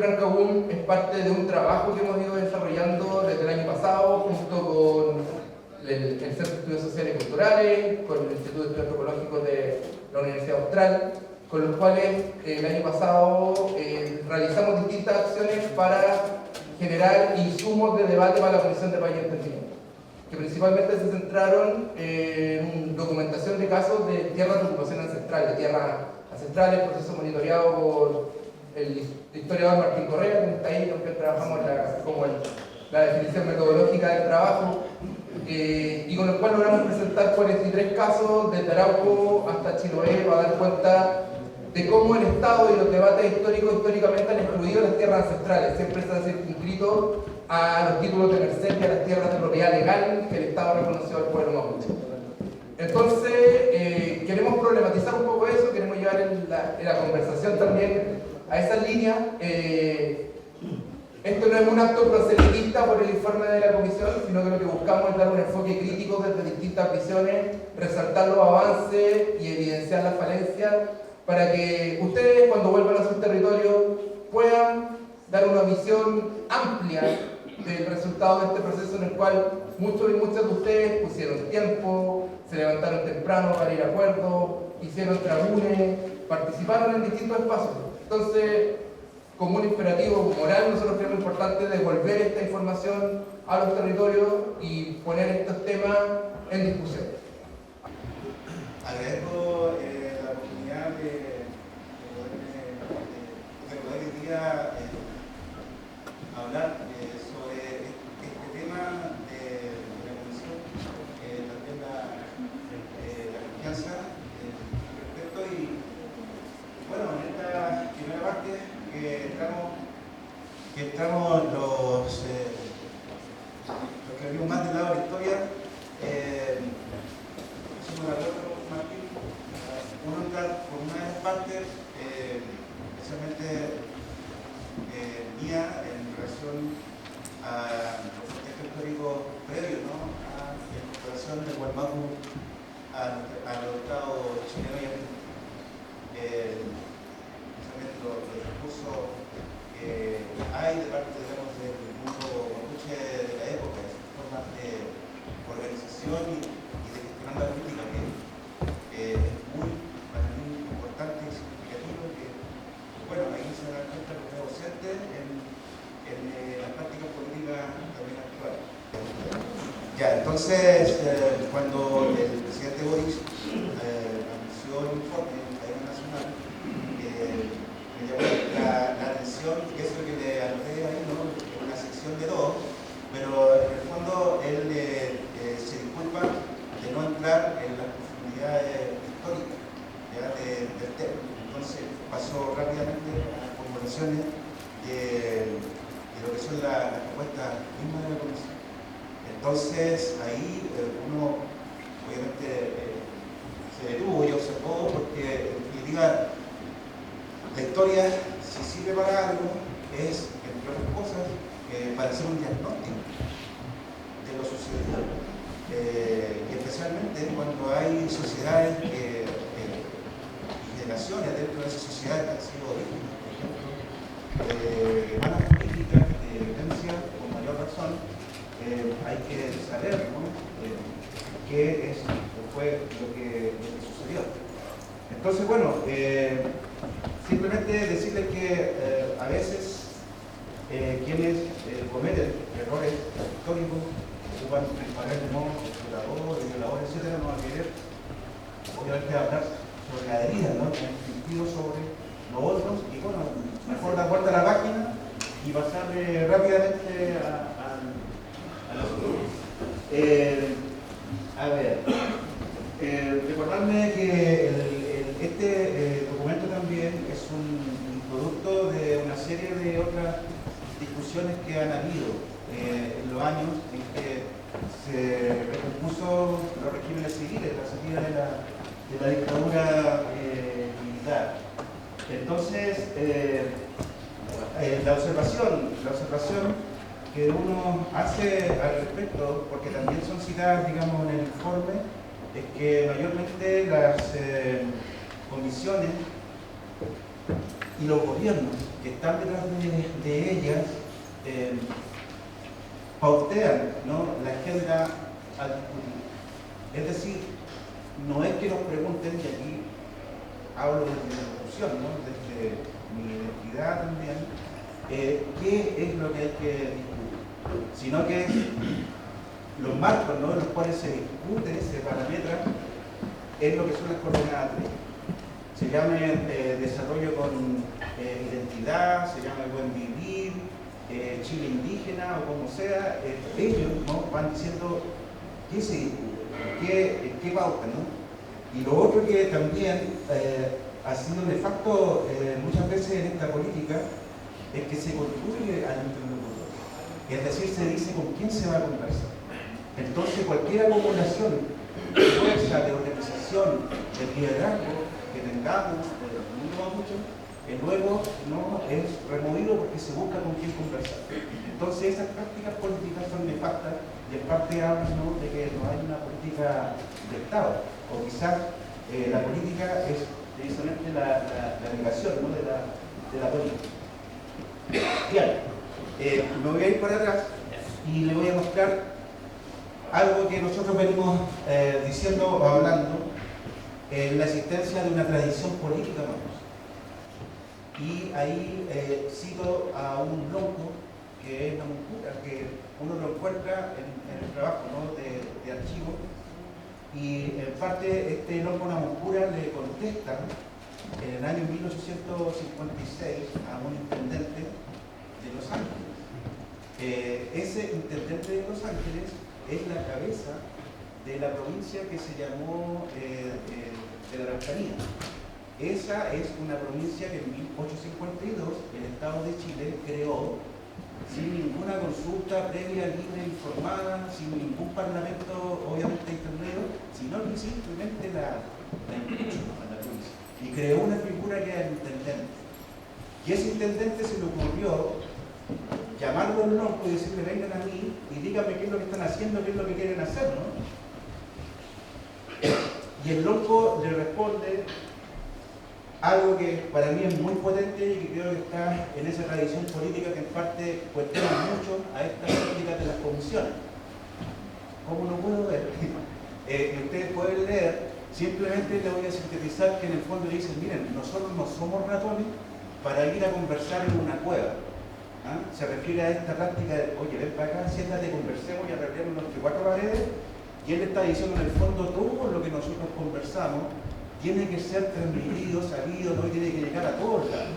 Rancagún es parte de un trabajo que hemos ido desarrollando desde el año pasado junto con el Centro de Estudios Sociales y Culturales, con el Instituto de Estudios Antropológicos de la Universidad Austral, con los cuales el año pasado realizamos distintas acciones para generar insumos de debate para la Comisión de Paz y Entendimiento, que principalmente se centraron en documentación de casos de tierras de ocupación ancestral, de tierras ancestrales, proceso monitoreado por el historiador Martín Correa, que está ahí, con quien trabajamos la definición metodológica del trabajo, y con el cual logramos presentar 43 casos desde Arauco hasta Chiloé para dar cuenta de cómo el Estado y los debates históricamente han excluido las tierras ancestrales. Siempre se han circunscrito a los títulos de merced y a las tierras de propiedad legal que el Estado reconoció al pueblo mapuche. Entonces, queremos problematizar un poco eso, queremos llevar en la conversación también a esa línea. Esto no es un acto proselitista por el informe de la comisión, sino que lo que buscamos es dar un enfoque crítico desde distintas visiones, resaltar los avances y evidenciar las falencias, para que ustedes, cuando vuelvan a sus territorios, puedan dar una visión amplia del resultado de este proceso en el cual muchos y muchas de ustedes pusieron tiempo, se levantaron temprano para ir a acuerdos, hicieron trabunes, participaron en distintos espacios. Entonces, como un imperativo moral, nosotros creemos importante devolver esta información a los territorios y poner estos temas en discusión. Agradezco la oportunidad de poder hoy día hablar sobre este tema de la comisión, también la confianza respecto. Y bueno, en esta primera parte que entramos los que venimos más del lado de la historia, hicimos la otra, Martín, uno entra por una de las partes, especialmente mía, en relación al contexto histórico previo, ¿no?, a la incorporación de Gualmapu al Estado chileno y argentino. Los recursos que hay de parte, digamos, del mundo mapuche de la época, de sus formas de organización y de gestionar la política, que es para mí importante y significativo, que bueno, ahí se dan cuenta los docentes en las prácticas políticas también actuales. Ya, entonces, cuando el presidente Boris anunció el informe en la cadena nacional, me llamó la atención, que es lo que le anoté ahí, ¿no?, una sección de 2, pero en el fondo él se disculpa de no entrar en las profundidades históricas del tema. Entonces pasó rápidamente a las formulaciones de lo que son las propuestas mismas de la comisión. Entonces ahí uno obviamente se detuvo y observó, porque en definitiva la historia, si sirve para algo, es, entre otras cosas, para hacer un diagnóstico de lo sucedido. Y especialmente cuando hay sociedades y generaciones dentro de esas sociedades que han sido víctimas, por ejemplo, de malas políticas, de violencia, con mayor razón, hay que saber, ¿no?, qué es o fue lo que sucedió. Entonces, bueno, simplemente decirles que a veces quienes cometen errores históricos, ocupan el de modo violador, etc., no van a querer, obviamente, hablar sobre la herida, ¿no?, en sentido sobre los otros, y bueno, mejor dar vuelta a la página y pasar rápidamente a los otros. A ver, recordarme que este documento también es un producto de una serie de otras discusiones que han habido en los años en que se recompuso los regímenes civiles, la salida de la dictadura militar. Entonces, la observación que uno hace al respecto, porque también son citadas, digamos, en el informe, es que mayormente las condiciones y los gobiernos que están detrás de ellas pautean, ¿no?, la agenda al discutir. Es decir, no es que nos pregunten, y aquí hablo desde mi discusión, ¿no?, desde mi identidad también, qué es lo que hay que discutir, sino que los marcos, ¿no?, en los cuales se discute, se parametra, es lo que son las coordenadas 3. Se llama desarrollo con identidad, se llama el buen vivir, Chile indígena o como sea, ellos, ¿no?, van diciendo qué se discute, qué pauta, ¿no? Y lo otro que también ha sido nefasto muchas veces en esta política es que se construye al interlocutor. Es decir, se dice con quién se va a conversar. Entonces, cualquier acumulación de fuerza, de organización, de liderazgo que tengamos, luego no es removido porque se busca con quién conversar. Entonces, esas prácticas políticas son nefastas y en parte hablan, ¿no?, de que no hay una política de Estado, o quizás la política es precisamente la negación, ¿no?, de la política. Bien, me voy a ir para atrás y le voy a mostrar algo que nosotros venimos diciendo o hablando, la existencia de una tradición política, vamos. Y ahí cito a un lonco que es la Muncura, que uno lo encuentra en el trabajo, ¿no?, de archivo, y en parte este lonco Namuncura le contesta en el año 1856 a un intendente de Los Ángeles. Ese intendente de Los Ángeles es la cabeza de la provincia que se llamó de la Araucanía. Esa es una provincia que en 1852 el Estado de Chile creó sin ninguna consulta previa, libre, informada, sin ningún parlamento obviamente intermedio, sino que simplemente la impuso a la provincia. Y creó una figura que era el intendente. Y ese intendente se le ocurrió llamarlo al lonco y decirle: vengan a mí y díganme qué es lo que están haciendo, qué es lo que quieren hacer, ¿no? Y el lonco le responde algo que para mí es muy potente y que creo que está en esa tradición política que en parte cuestiona mucho a estas políticas de las comisiones. ¿Cómo lo puedo ver? Ustedes pueden leer, simplemente le voy a sintetizar que en el fondo le dicen: miren, nosotros no somos ratones para ir a conversar en una cueva. ¿Ah? Se refiere a esta práctica de: oye, ven para acá, siéntate, conversemos y arreglemos entre cuatro paredes. Y él está diciendo en el fondo: todo lo que nosotros conversamos tiene que ser transmitido, sabido, ¿no?, y tiene que llegar a todos lados.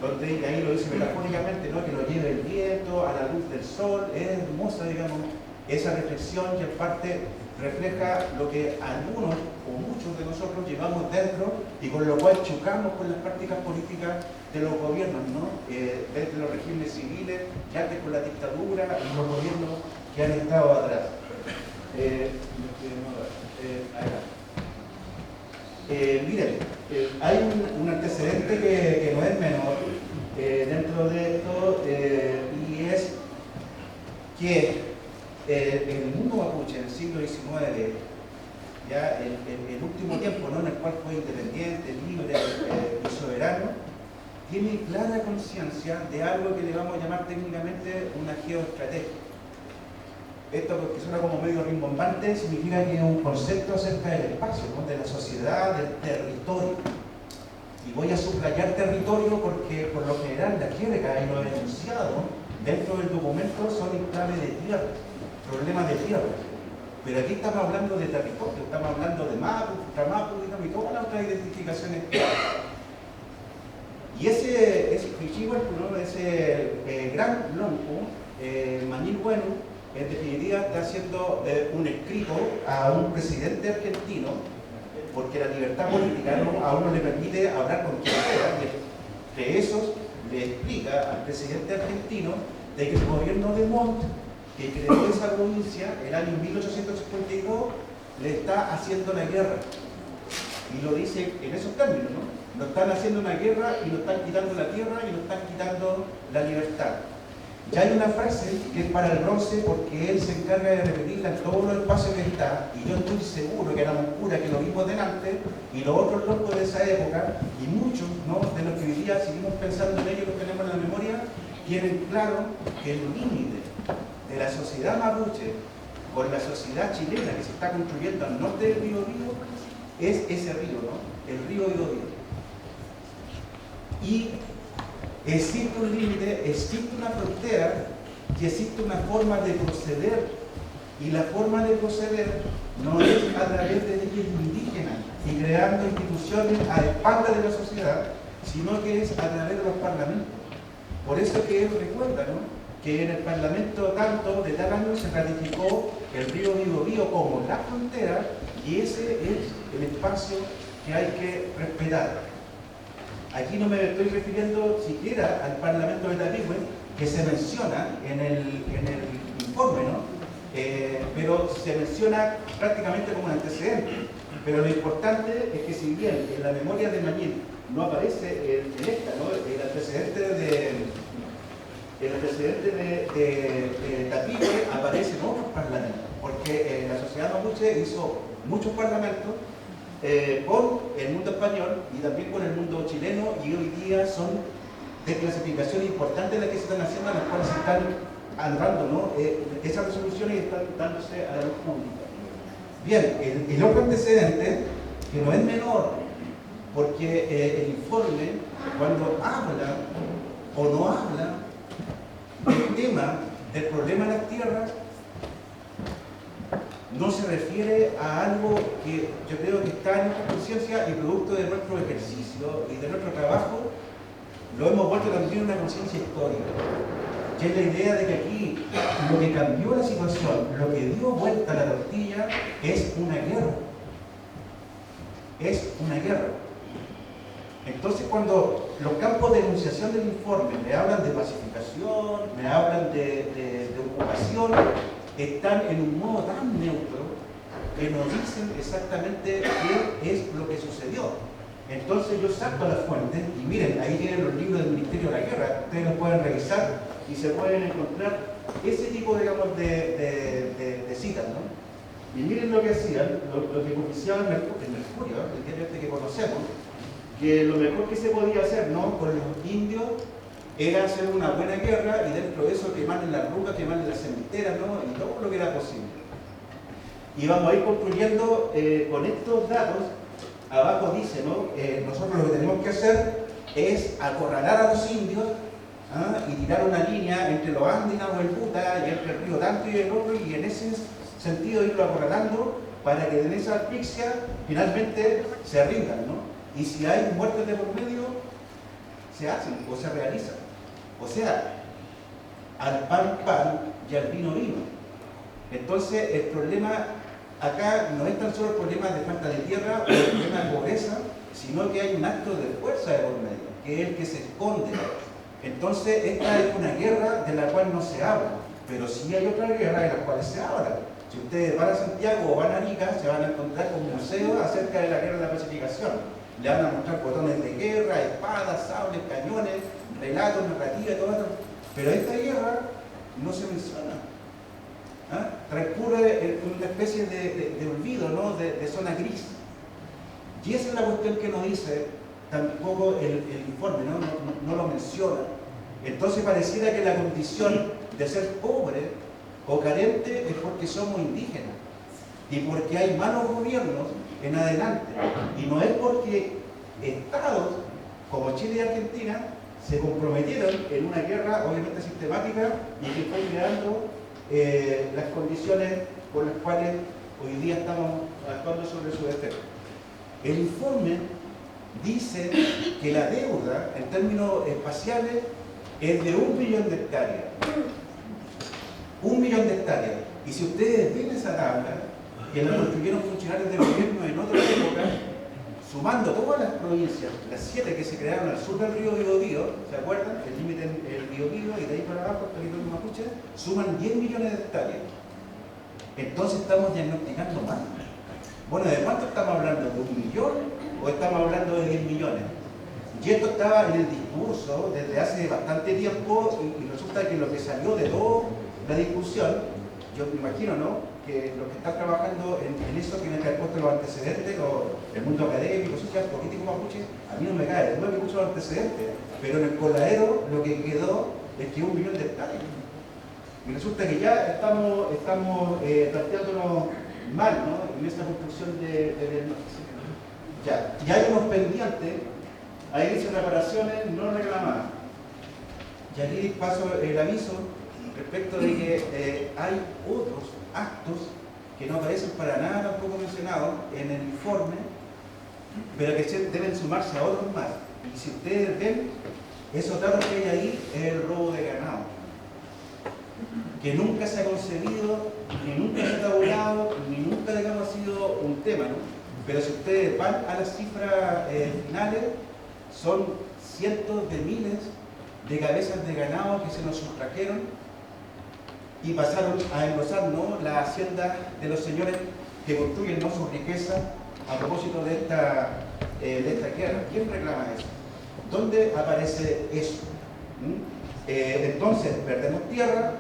Donde, y ahí lo dice metafóricamente, ¿no?, que lo lleve el viento, a la luz del sol. Es hermosa, digamos, esa reflexión que en parte refleja lo que algunos o muchos de nosotros llevamos dentro y con lo cual chocamos con las prácticas políticas de los gobiernos, ¿no?, desde los regímenes civiles, ya antes con la dictadura y los gobiernos que han estado atrás. Miren, hay un antecedente que no es menor dentro de esto, y es que en el mundo mapuche, en el siglo XIX, ya el último tiempo, ¿no?, en el cual fue independiente, libre y soberano, tiene clara conciencia de algo que le vamos a llamar técnicamente una geoestrategia. Esto, porque suena como medio rimbombante, significa que es un concepto acerca del espacio, ¿no?, de la sociedad, del territorio. Y voy a subrayar territorio porque, por lo general, la jerga y los enunciados dentro del documento son en clave de tierra, problemas de tierra. Pero aquí estamos hablando de territorio, estamos hablando de Mapu, Tramapu, y todas las otras identificaciones. Y ese Fichíhuel, ¿no?, ese gran lonco, Mañil Bueno, en definitiva está haciendo un escrito a un presidente argentino, porque la libertad política a uno le permite hablar con quien sea, y de esos le explica al presidente argentino de que el gobierno de Montt, que creó esa provincia el año 1852, le está haciendo la guerra. Y lo dice en esos términos, ¿no? Nos están haciendo una guerra y nos están quitando la tierra y nos están quitando la libertad. Ya hay una frase que es para el bronce porque él se encarga de repetirla en todos los espacios que está, y yo estoy seguro que éramos curas que lo vimos delante, y los otros locos de esa época, y muchos, ¿no?, de los que hoy día seguimos pensando en ellos, los tenemos en la memoria, tienen claro que el límite de la sociedad mapuche con la sociedad chilena que se está construyendo al norte del río Biobío es ese río, ¿no?, el río Biobío. Y existe un límite, existe una frontera y existe una forma de proceder. Y la forma de proceder no es a través de leyes indígenas y creando instituciones a espaldas de la sociedad, sino que es a través de los parlamentos. Por eso que él recuerda, ¿no?, que en el Parlamento tanto de tal año se ratificó el río Biobío como la frontera, y ese es el espacio que hay que respetar. Aquí no me estoy refiriendo siquiera al Parlamento de Tapigüe, que se menciona en el informe, ¿no? Pero se menciona prácticamente como un antecedente. Pero lo importante es que si bien en la memoria de Mañín no aparece en esta, ¿no?, el antecedente de Tapigüe, aparece en otros parlamentos, porque la sociedad mapuche hizo muchos parlamentos con el mundo español y también con el mundo chileno, y hoy día son de clasificación importante las que se están haciendo, las cuales se están andando, ¿no?, esas resoluciones están dándose a la luz pública. Bien, el otro antecedente, que no es menor, porque el informe, cuando habla o no habla del tema, del problema de las tierras, no se refiere a algo que yo creo que está en nuestra conciencia y producto de nuestro ejercicio y de nuestro trabajo, lo hemos vuelto también una conciencia histórica, que es la idea de que aquí lo que cambió la situación, lo que dio vuelta a la tortilla, es una guerra. Es una guerra. Entonces, cuando los campos de enunciación del informe me hablan de pacificación, me hablan de ocupación, están en un modo tan neutro que nos dicen exactamente qué es lo que sucedió. Entonces yo saco las fuentes y miren, ahí tienen los libros del Ministerio de la Guerra, ustedes los pueden revisar y se pueden encontrar ese tipo, digamos, de citas, ¿no? Y miren lo que hacían, lo que oficiaban el Mercurio, el diario este que conocemos, que lo mejor que se podía hacer, ¿no?, con los indios era hacer una buena guerra y dentro de eso quemarle las rucas, quemarle las cementeras, ¿no?, y todo lo que era posible. Y vamos a ir construyendo con estos datos. Abajo dice, ¿no?, nosotros lo que tenemos que hacer es acorralar a los indios, ¿ah?, y tirar una línea entre los Andinas o el Puta y entre el río Tanto y el otro, y en ese sentido irlo acorralando para que en esa asfixia finalmente se rindan, ¿no? Y si hay muertes de por medio, se hacen o se realizan. O sea, al pan pan y al vino vino. Entonces el problema acá no es tan solo el problema de falta de tierra o el problema de pobreza, sino que hay un acto de fuerza de por medio, que es el que se esconde. Entonces esta es una guerra de la cual no se habla, pero sí hay otra guerra de la cual se habla. Si ustedes van a Santiago o van a Arica, se van a encontrar con museos acerca de la guerra de la pacificación. Le van a mostrar botones de guerra, espadas, sables, cañones, relatos, narrativa y todo eso. Pero esta guerra no se menciona. ¿Ah? Transcurre una especie de olvido, ¿no?, de zona gris. Y esa es la cuestión que nos dice tampoco el informe, no lo menciona. Entonces pareciera que la condición de ser pobre o carente es porque somos indígenas y porque hay malos gobiernos en adelante, y no es porque estados como Chile y Argentina se comprometieron en una guerra obviamente sistemática y que fue creando las condiciones por las cuales hoy día estamos actuando sobre su defecto. El informe dice que la deuda en términos espaciales es de 1 millón de hectáreas. 1 millón de hectáreas. Y si ustedes ven esa tabla, que la construyeron funcionarios del gobierno en otra época, sumando todas las provincias, las 7 que se crearon al sur del río Biobío, ¿se acuerdan? El límite el Biobío y de ahí para abajo, el territorio mapuche, suman 10 millones de hectáreas. Entonces estamos diagnosticando mal. Bueno, ¿de cuánto estamos hablando? ¿De 1 millón o estamos hablando de 10 millones? Y esto estaba en el discurso curso desde hace bastante tiempo y resulta que lo que salió de toda la discusión, yo me imagino, ¿no?, que los que están trabajando en eso tienen que haber puesto los antecedentes, el mundo académico, social, político mapuche, a mí no me cae, no me puso los antecedentes, pero en el coladero lo que quedó es que 1 millón de hectáreas. Y resulta que ya estamos planteándonos mal, ¿no?, en esta construcción de diagnóstico. Ya, y hay unos pendientes, ahí dice reparaciones no reclamadas. Y aquí paso el aviso respecto de que hay otros actos que no aparecen para nada tampoco mencionados en el informe, pero que deben sumarse a otros más. Y si ustedes ven, esos datos que hay ahí es el robo de ganado, que nunca se ha concebido, ni nunca se ha tabulado, ni nunca, digamos, ha sido un tema, ¿no? Pero si ustedes van a las cifras finales, son cientos de miles de cabezas de ganado que se nos sustrajeron y pasaron a engrosar, ¿no?, la hacienda de los señores que construyen, ¿no?, su riqueza a propósito de esta guerra. ¿Quién reclama eso? ¿Dónde aparece eso? Entonces, perdemos tierra,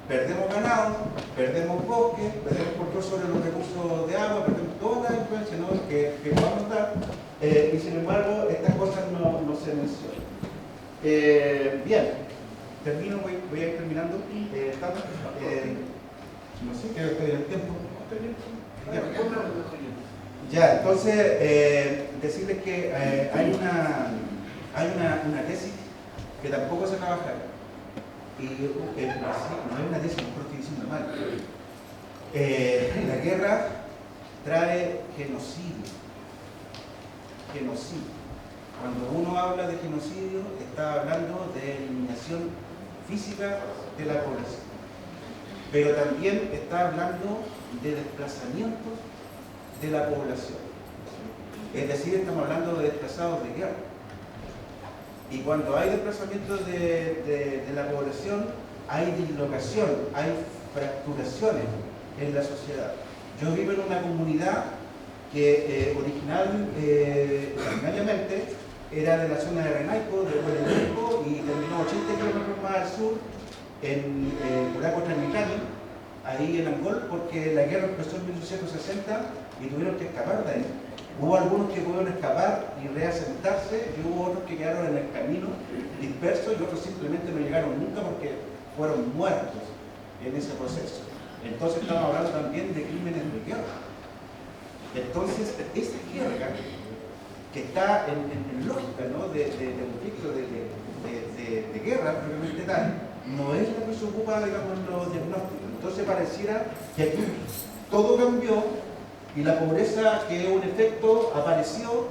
perdemos ganado, perdemos bosque, perdemos control sobre los recursos de agua, perdemos toda la influencia, ¿no?, que podamos dar, y sin embargo estas cosas no se mencionan. Bien, termino, voy a ir terminando. No sé, creo que estoy en el tiempo. Ya, entonces, decirles que hay una tesis que tampoco se trabaja. Y no es una tesis, no estoy diciendo mal. La guerra trae genocidio. Cuando uno habla de genocidio, está hablando de eliminación física de la población. Pero también está hablando de desplazamientos de la población. Es decir, estamos hablando de desplazados de guerra. Y cuando hay desplazamiento de la población, hay dislocación, hay fracturaciones en la sociedad. Yo vivo en una comunidad que originariamente era de la zona de Renaico, de Huelenico, y terminó 80 kilómetros más al sur, en Curaco Transmitani, ahí en Angol, porque la guerra empezó en 1860 y tuvieron que escapar de ahí. Hubo algunos que pudieron escapar y reasentarse, y hubo otros que quedaron en el camino dispersos, y otros simplemente no llegaron nunca porque fueron muertos en ese proceso. Entonces estamos hablando también de crímenes de guerra. Entonces, esa guerra que está en lógica, ¿no?, de conflicto, de guerra propiamente tal, no es la que se ocupa, digamos, en los diagnósticos. Entonces pareciera que aquí todo cambió y la pobreza, que es un efecto, apareció,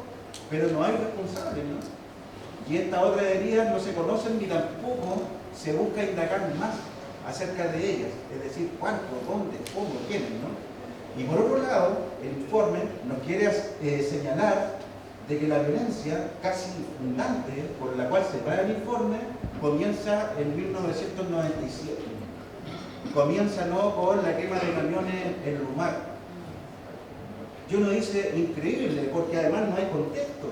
pero no hay responsables, ¿no? Y estas otras heridas no se conocen ni tampoco se busca indagar más acerca de ellas, es decir, cuánto, dónde, cómo, quiénes, ¿no? Y por otro lado, el informe nos quiere señalar de que la violencia casi fundante por la cual se para el informe comienza en 1997. Comienza, ¿no?, con la quema de camiones en Lumac. Yo no hice increíble, porque además no hay contexto.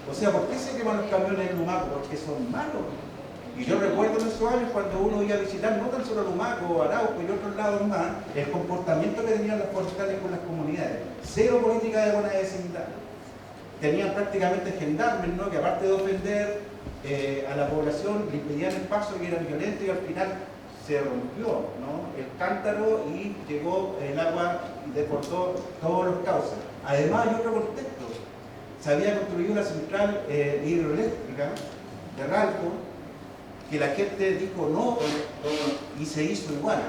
O sea, ¿por qué se queman los camiones en Lumac? Porque son malos. Y yo recuerdo en esos años cuando uno iba a visitar no tan solo Lumaco, Arauco y otros lados más, el comportamiento que tenían los forestales con las comunidades. Cero política de buena vecindad. Tenían prácticamente gendarmes, ¿no?, que aparte de ofender a la población, le impedían el paso, y eran violentos, y al final se rompió, ¿no?, el cántaro y llegó el agua y deportó todos los cauces. Además hay otro contexto. Se había construido una central hidroeléctrica de Ralco, que la gente dijo no y se hizo igual.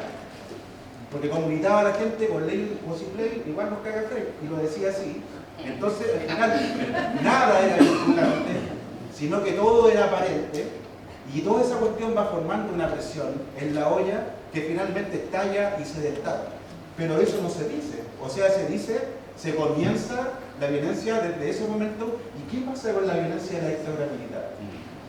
Porque como gritaba la gente con ley posible, igual nos caga Frey, y lo decía así. Entonces, al final, nada era vinculante, sino que todo era aparente, y toda esa cuestión va formando una presión en la olla que finalmente estalla y se destapa. Pero eso no se dice. O sea, se dice, se comienza la violencia desde ese momento. ¿Y qué pasa con la violencia de la dictadura militar?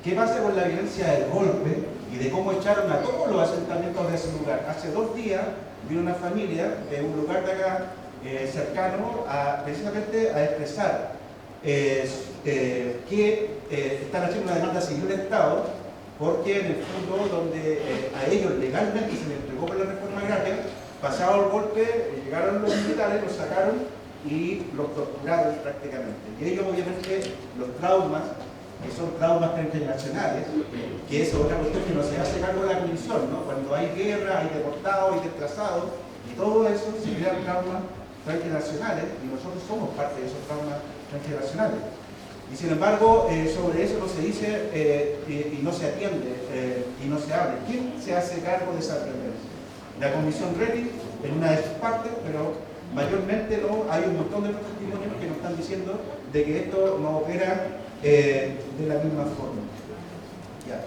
¿Qué pasa con la violencia del golpe y de cómo echaron a todos los asentamientos de ese lugar? Hace 2 días vino una familia de un lugar de acá cercano precisamente a expresar que están haciendo una demanda civil del Estado porque en el fondo donde a ellos legalmente se les entregó por la reforma agraria, pasado el golpe, llegaron los militares, los sacaron y los torturaron prácticamente. Y ellos obviamente los traumas, que son traumas transgeneracionales, que es otra cuestión que no se hace cargo de la comisión, ¿no? Cuando hay guerra, hay deportados, hay desplazados, y todo eso se crean traumas transgeneracionales, y nosotros somos parte de esos traumas transgeneracionales. Y sin embargo, sobre eso no se dice y no se atiende y no se habla. ¿Quién se hace cargo de esa atendencia? La Comisión Rettig en una de sus partes, pero mayormente no. Hay un montón de otros testimonios que nos están diciendo de que esto no opera de la misma forma. Ya.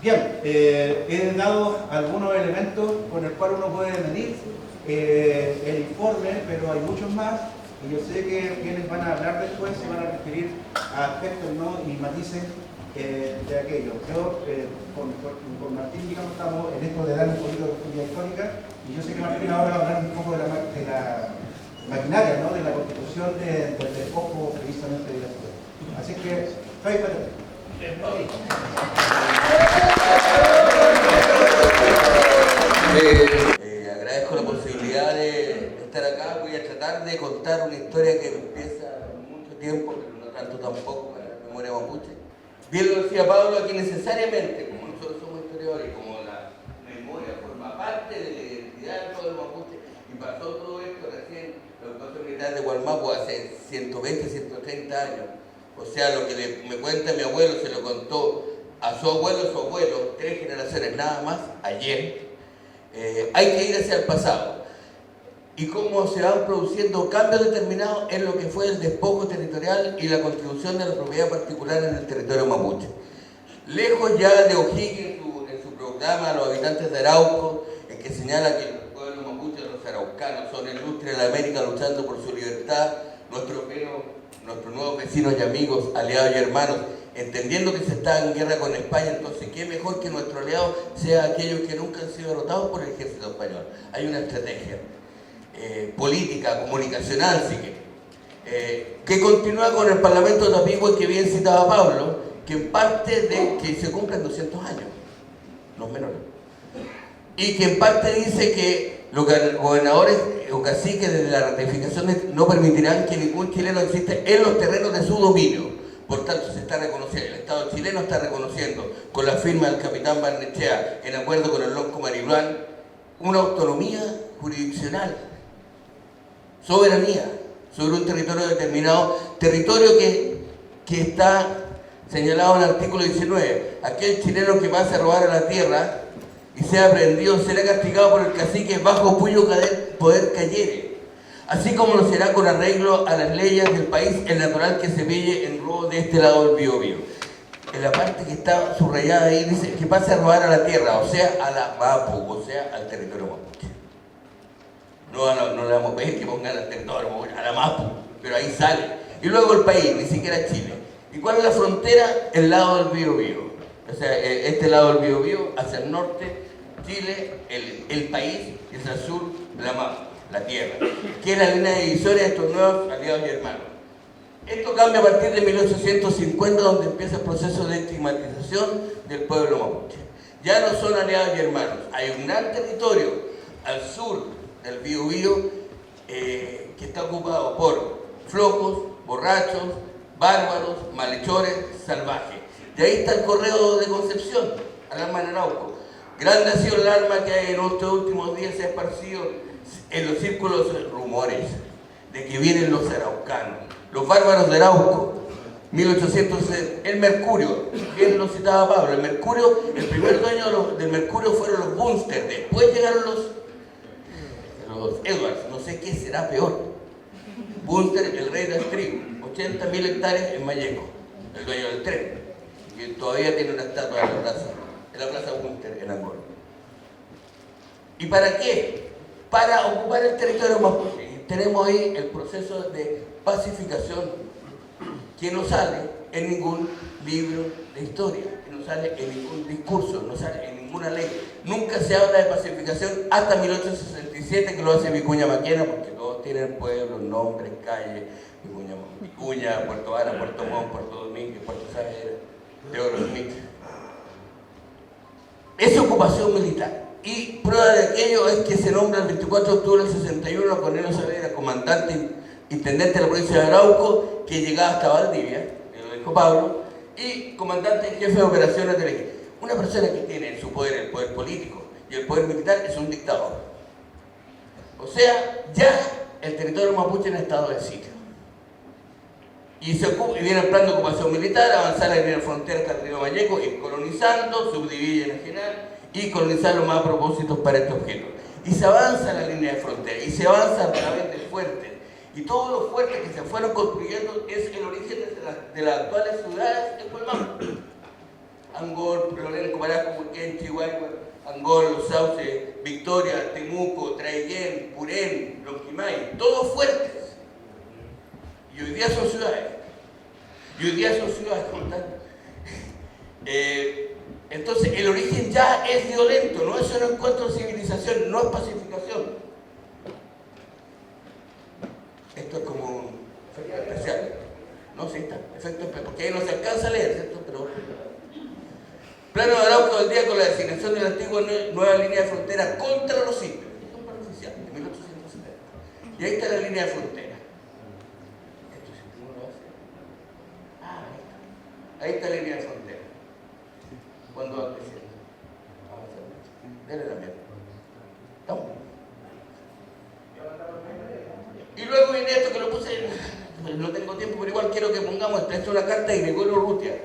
Bien, he dado algunos elementos con el cual uno puede medir el informe, pero hay muchos más. Y yo sé que quienes van a hablar después se van a referir a aspectos, ¿no?, y matices de aquello. Yo, con Martín, digamos, estamos en esto de dar un poquito de profundidad histórica, y yo sé que Martín ahora va a hablar un poco de la maquinaria, ¿no?, de la constitución del despojo precisamente de la ciudad. Así que, Javi, para agradezco la posibilidad de estar acá. Voy a tratar de contar una historia que empieza mucho tiempo, pero no tanto tampoco para la memoria mapuche. Bien lo decía Pablo, aquí necesariamente, como nosotros somos historiadores, como la memoria forma parte de la identidad del pueblo mapuche, y pasó todo esto recién, la ocupación militar de Hualmapu hace 120, 130 años. O sea, lo que me cuenta mi abuelo se lo contó a su abuelo, 3 generaciones nada más, ayer. Hay que ir hacia el pasado. Y cómo se van produciendo cambios determinados en lo que fue el despojo territorial y la contribución de la propiedad particular en el territorio mapuche. Lejos ya de O'Higgins en su programa a los habitantes de Arauco, en que señala que el pueblo mapuche, los araucanos, son ilustres de la América luchando por su libertad, nuestros nuevos vecinos y amigos, aliados y hermanos, entendiendo que se está en guerra con España, entonces qué mejor que nuestro aliado sea aquellos que nunca han sido derrotados por el ejército español. Hay una estrategia política, comunicacional, sí que continúa con el Parlamento de Tapigüe, que bien citaba Pablo, que en parte de que se cumplen 200 años, los menores, y que en parte dice que los gobernadores o caciques desde la ratificación no permitirán que ningún chileno exista en los terrenos de su dominio. Por tanto, se está reconociendo, el Estado chileno está reconociendo con la firma del capitán Barnechea, en acuerdo con el Lonco Mariluán, una autonomía jurisdiccional, soberanía sobre un territorio determinado, territorio que está señalado en el artículo 19. Aquel chileno que pase a robar a la tierra y sea aprehendido será castigado por el cacique bajo cuyo poder cayere, así como lo será con arreglo a las leyes del país el natural que se pille en robo de este lado del Biobío. En la parte que está subrayada ahí dice que pase a robar a la tierra, o sea, a la Mapu, o sea, al territorio mapuche. No le vamos a pedir que pongan al territorio mapuche, a la Mapu, pero ahí sale. Y luego el país, ni siquiera Chile. ¿Y cuál es la frontera? El lado del Biobío. O sea, este lado del Biobío, hacia el norte, Chile, el país, y hacia el sur, la Mapu, la tierra, que es la línea divisoria de estos nuevos aliados y hermanos. Esto cambia a partir de 1850, donde empieza el proceso de estigmatización del pueblo mapuche. Ya no son aliados y hermanos, hay un gran territorio al sur del Biobío que está ocupado por flojos, borrachos, bárbaros, malhechores, salvajes. Y ahí está el correo de Concepción, alarma en Arauco. Grande ha sido el alarma que en estos últimos días se ha esparcido en los círculos rumores de que vienen los araucanos, los bárbaros de Arauco, 1860, el Mercurio, bien lo citaba Pablo, el Mercurio, el primer dueño del Mercurio fueron los Bunster, después llegaron los Edwards, no sé qué será peor. Bunster, el rey del trigo, 80.000 hectáreas en Malleco, el dueño del tren, que todavía tiene una estatua en la plaza Bunster en Angola. ¿Y para qué? Para ocupar el territorio mapuche. Tenemos ahí el proceso de pacificación que no sale en ningún libro de historia, que no sale en ningún discurso, no sale en ninguna ley. Nunca se habla de pacificación hasta 1867, que lo hace Vicuña Maquena, porque todos todos tienen pueblos, nombres, calles, Vicuña, Puerto Vara, Puerto Montt, Puerto Domínguez, Puerto Saavedra, Teodoro Smith. Es ocupación militar. Y prueba de aquello es que se nombra el 24 de octubre del 61 a Cornelio Saavedra, comandante intendente de la provincia de Arauco, que llegaba hasta Valdivia, lo dijo Pablo, y comandante en jefe de operaciones del equipo. Una persona que tiene en su poder el poder político y el poder militar es un dictador. O sea, ya el territorio mapuche en estado de sitio. Y viene en plan de ocupación militar, avanzar la línea de frontera hasta el río Mayeco, ir colonizando, subdividir y enajenar y colonizar los más propósitos para este objeto. Y se avanza la línea de frontera y se avanza a través de fuertes. Y todos los fuertes que se fueron construyendo es el origen de las actuales ciudades de Puelmán. Angol, Lorenco, Paraco, Purquén, Chihuahua, Angol, Los Sauces, Victoria, Temuco, Traiguén, Purén, Lonquimay, todos fuertes. Y hoy día son ciudades. Entonces, el origen ya es violento, no es un encuentro de civilización, no es pacificación. Esto es como un efecto especial. No, sí está, efecto especial, porque ahí no se alcanza a leer, ¿cierto? Pero Plano de Arauco del día con la designación de la antigua nueva línea de frontera contra los indios. Es un plan oficial, de 1870. Y ahí está la línea de frontera. Esto sí, ¿cómo lo hace? Ah, ahí está la línea de frontera. Cuando va creciendo. Dele la mierda. Estamos. Y luego viene esto que lo puse, no tengo tiempo, pero igual quiero que pongamos esto. Esta es una carta de Gregorio Urrutia,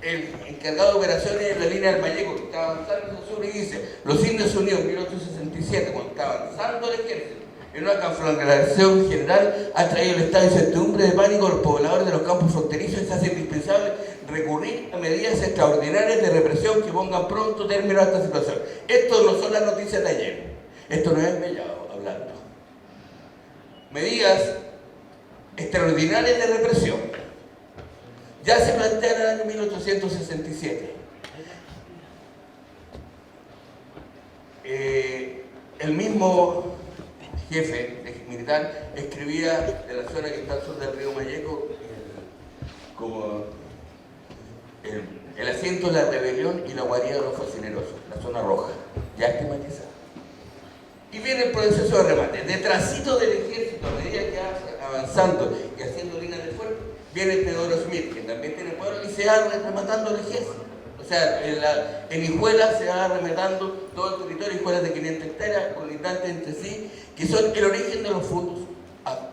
el encargado de operaciones de la línea del Mayeco, que está avanzando en el sur, y dice: los indios se unieron en 1867, cuando está avanzando el ejército, en una conflagración general, ha traído el estado de incertidumbre, de pánico a los pobladores de los campos fronterizos, y se hace indispensable recurrir a medidas extraordinarias de represión que pongan pronto término a esta situación. Esto no son las noticias de ayer, esto no es Mellado hablando. Medidas extraordinarias de represión. Ya se plantea en el año 1867. El mismo jefe militar escribía de la zona que está al sur del río Mayeco como el asiento de la rebelión y la guarida de los fascinerosos, la zona roja, ya estigmatizada. Y viene el proceso de remate. Detrásito del ejército, a medida que va avanzando y haciendo líneas de fuego, viene el Teodoro Smith, que también tiene pueblo, y se va rematando el ejército. O sea, en Hijuela se va rematando todo el territorio, Hijuelas de 500 hectáreas, colindantes entre sí, que son el origen de los fondos actuales.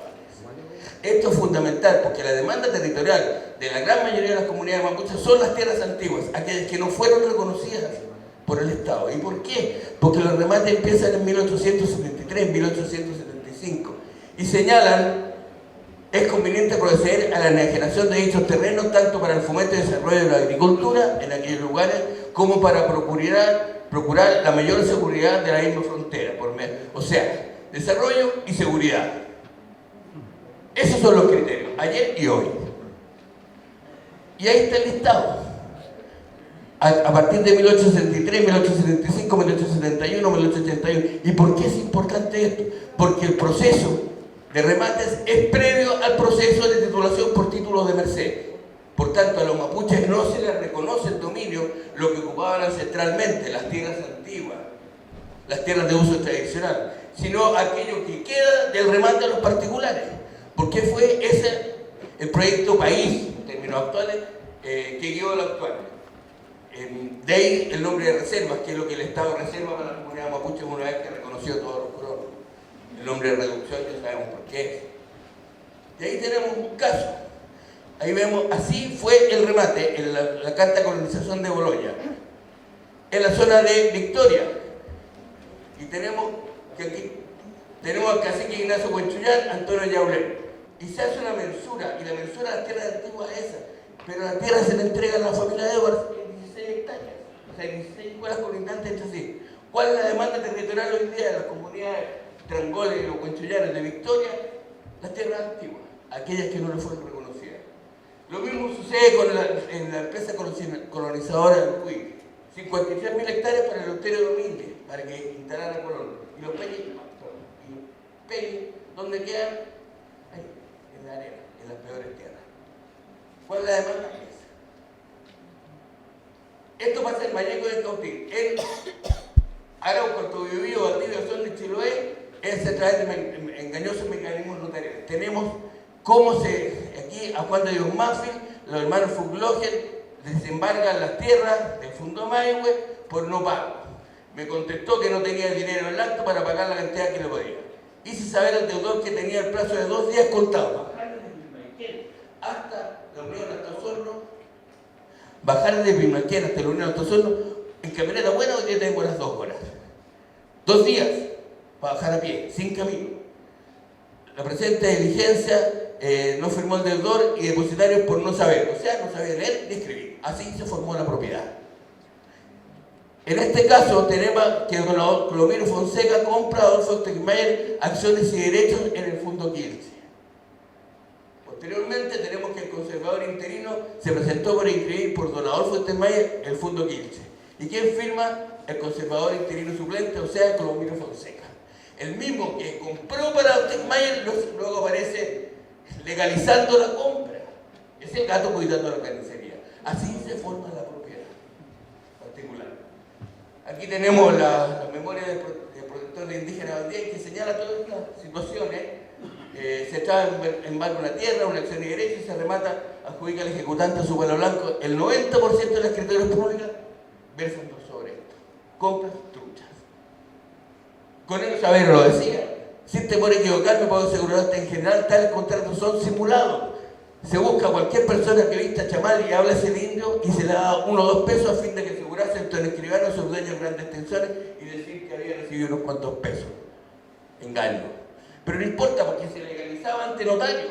Esto es fundamental porque la demanda territorial de la gran mayoría de las comunidades mapuches son las tierras antiguas, aquellas que no fueron reconocidas por el Estado. ¿Y por qué? Porque los remates empiezan en 1873, 1875 y señalan: es conveniente proceder a la enajenación de dichos terrenos tanto para el fomento y desarrollo de la agricultura en aquellos lugares como para procurar la mayor seguridad de la misma frontera. O sea, desarrollo y seguridad. Esos son los criterios, ayer y hoy. Y ahí está el listado. A partir de 1873, 1875, 1871, 1881. ¿Y por qué es importante esto? Porque el proceso de remates es previo al proceso de titulación por título de merced. Por tanto, a los mapuches no se les reconoce el dominio, lo que ocupaban ancestralmente, las tierras antiguas, las tierras de uso tradicional, sino aquello que queda del remate a los particulares. Porque fue ese el proyecto país, en términos actuales, que guió lo actual. De ahí el nombre de reservas, que es lo que el Estado reserva para la comunidad mapuche una vez que reconoció todos los colonos. El nombre de reducción ya sabemos por qué. Y ahí tenemos un caso. Ahí vemos, así fue el remate en la carta de colonización de Boloña, en la zona de Victoria. Y tenemos que aquí tenemos al cacique Ignacio Huenchullán, Antonio Yaulén. Y se hace una mensura, y la mensura de las tierras antiguas es esa, pero la tierra se le entrega a la familia de Edwards en 16 hectáreas, o sea, 16 escuelas colindantes entre sí. ¿Cuál es la demanda territorial hoy día de las comunidades trangoles y los huenchullanes de Victoria? Las tierras antiguas, aquellas que no le fueron reconocidas. Lo mismo sucede en la empresa colonizadora del Cuy. 53.000 hectáreas para el Eleuterio Domínguez, para que instalara Colón. Y los Peñas ¿Dónde quedan? Ahí, en la arena, en las peores tierras. ¿Cuál es la demanda? Esto pasa en Mayeco y en Cautín. En Arauco, Alto Biobío, Valdivia, Osorno y Chiloé, es a través de engañosos mecanismos notariales. Tenemos cómo aquí a Juan de Dios Mafil, los hermanos Fuglogen, desembarcan las tierras del Fundo Maihue por no pago. Me contestó que no tenía dinero en el acto para pagar la cantidad que le podía. Hice saber al deudor que tenía el plazo de 2 días contado. Bajar desde Pilmaiquén hasta la Unión hasta Osorno, bajar desde Pilmaiquén hasta la Unión hasta Osorno, en camioneta buena hoy día tengo las 2 horas. 2 días para bajar a pie, sin camino. La presente diligencia no firmó el deudor y depositario por no saber, o sea, no sabía leer ni escribir. Así se formó la propiedad. En este caso tenemos que el donador Clomiro Fonseca compra a Adolfo Stegmayer acciones y derechos en el Fundo Quilce. Posteriormente tenemos que el conservador interino se presentó para inscribir por don Adolfo Stegmayer el Fundo Quilce. ¿Y quién firma? El conservador interino suplente, o sea, Clomiro Fonseca. El mismo que compró para Stegmayer luego aparece legalizando la compra. Es el gato cuidando la carnicería. Así se forma la propiedad particular. Aquí tenemos la memoria del protector de indígenas Valdivia que señala todas estas situaciones. Se echaba en embargo una tierra, una acción de derecho y se remata, adjudica al ejecutante a su palo blanco. El 90% de las escrituras públicas versan sobre esto. Compras truchas. Con el saber lo decía. Sin temor a equivocarme, puedo asegurar que en general tales contratos son simulados. Se busca a cualquier persona que vista chamal y habla ese indio y se le da 1 o 2 pesos a fin de que asegurase el escribano sus dueños grandes extensiones y decir que había recibido unos cuantos pesos. Engaño. Pero no importa porque se legalizaba ante notario.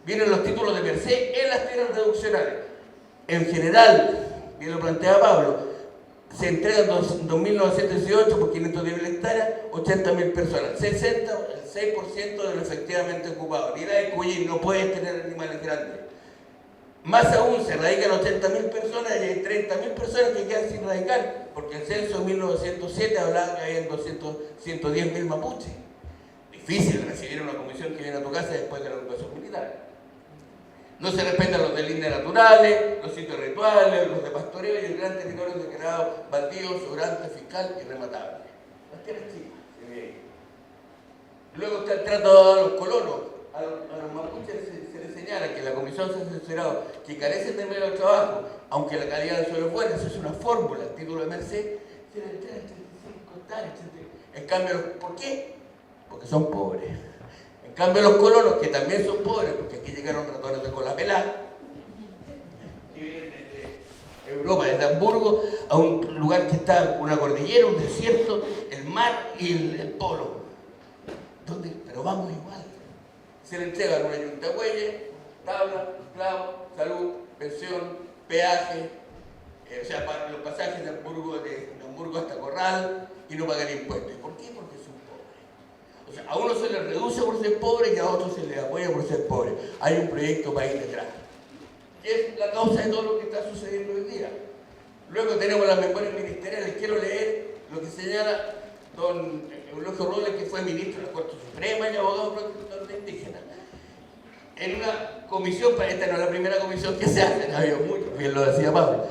Vienen los títulos de merced en las tierras deduccionales. En general, bien lo plantea Pablo, se entregan 2.918 por 510.000 hectáreas, 80.000 personas. 6% de lo efectivamente ocupado. Ni la de Cuyín, no puedes tener animales grandes. Más aún, se radican 80.000 personas y hay 30.000 personas que quedan sin radicar, porque el censo de 1907 hablaba que había 110.000 mapuches. Difícil recibir una comisión que viene a tu casa después de la ocupación militar. No se respetan los delindes naturales, los sitios rituales, los de pastoreo y el gran territorio declarado baldío, sobrante, fiscal y rematable. Las tierras chicas, se ve ahí. Luego está el trato a los colonos. A los mapuches se les señala que la comisión se ha censurado que carecen de medio de trabajo, aunque la calidad del suelo es buena, eso es una fórmula, el título de merced, se les entrega 35 hectáreas. En cambio, ¿por qué? Porque son pobres. En cambio, los colonos, que también son pobres, porque aquí llegaron ratones de cola pelada, y vienen desde Europa, desde Hamburgo, a un lugar que está una cordillera, un desierto, el mar y el polo. Pero vamos igual. Se le entregan una yuntahuelle, tabla, clavo, salud, pensión, peaje, o sea, para los pasajes de Hamburgo hasta Corral, y no pagan impuestos. ¿Por qué? Porque son pobres. O sea, a uno se le reduce por ser pobre y a otro se le apoya por ser pobre. Hay un proyecto país detrás. Y es la causa de todo lo que está sucediendo hoy día. Luego tenemos las memorias ministeriales. Quiero leer lo que señala don Eulogio Robles, que fue ministro de la Corte Suprema y abogado protector de indígenas. En una comisión, esta no es la primera comisión que se hace, ha habido muchos, bien lo decía Pablo,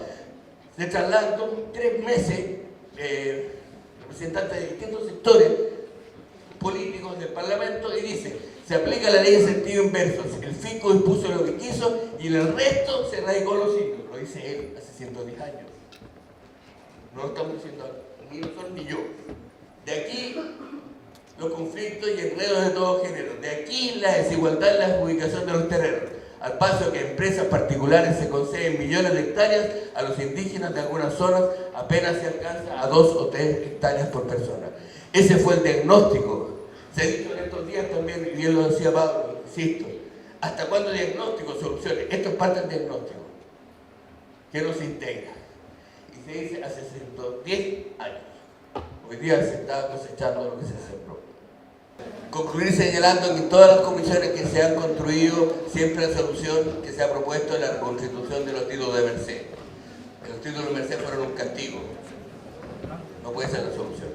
se trasladan 3 meses representantes de distintos sectores políticos del Parlamento y dice: se aplica la ley en sentido inverso, el fisco dispuso lo que quiso y en el resto se radicó los sitios. Lo dice él hace 110 años. No lo estamos diciendo ni nosotros ni yo. De aquí los conflictos y enredos de todo género. De aquí la desigualdad en la adjudicación de los terrenos. Al paso que empresas particulares se conceden millones de hectáreas, a los indígenas de algunas zonas apenas se alcanza a 2 o 3 hectáreas por persona. Ese fue el diagnóstico. Se ha dicho en estos días también, y bien lo decía Pablo, insisto, ¿hasta cuándo diagnóstico, soluciones? Esto es parte del diagnóstico, que no se integra. Y se dice hace 110 años. Hoy día se está cosechando lo que se sembró. Concluir señalando que todas las comisiones que se han construido, siempre la solución que se ha propuesto es la reconstitución de los títulos de merced. Los títulos de merced fueron un castigo. No puede ser la solución.